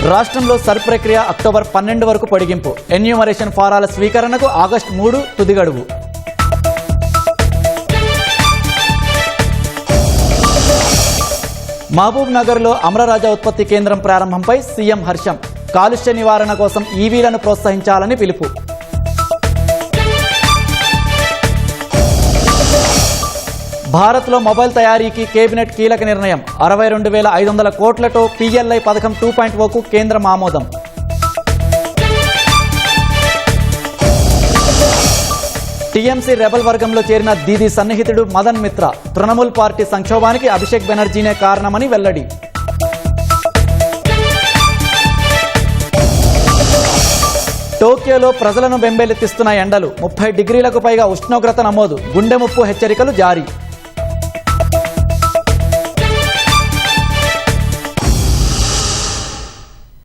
రాష్ట్రంలో సర్ ప్రక్రియ అక్టోబర్ 12 వరకు పొడిగింపు. ఎన్యూమరేషన్ ఫారాల స్వీకరణకు ఆగస్టు 3 తుది గడువు. మహబూబ్ నగర్లో అమరరాజా ఉత్పత్తి కేంద్రం ప్రారంభంపై సీఎం హర్షం. కాలుష్య నివారణ కోసం ఈవీలను ప్రోత్సహించాలని పిలుపు. భారత్లో మొబైల్ తయారీకి కేబినెట్ కీలక నిర్ణయం. 62,500 కోట్లతో పీఎల్ఐ పథకం 2.0కు కేంద్రం ఆమోదం. టీఎంసీ రెబల్ వర్గంలో చేరిన దీదీ సన్నిహితుడు మదన్ మిత్రా. తృణమూల్ పార్టీ సంక్షోభానికి అభిషేక్ బెనర్జీనే కారణమని వెల్లడి. టోక్యోలో ప్రజలను బెంబేలెత్తిస్తున్న ఎండలు. 30 డిగ్రీలకు పైగా ఉష్ణోగ్రత నమోదు. గుండె ముప్పు హెచ్చరికలు జారీ.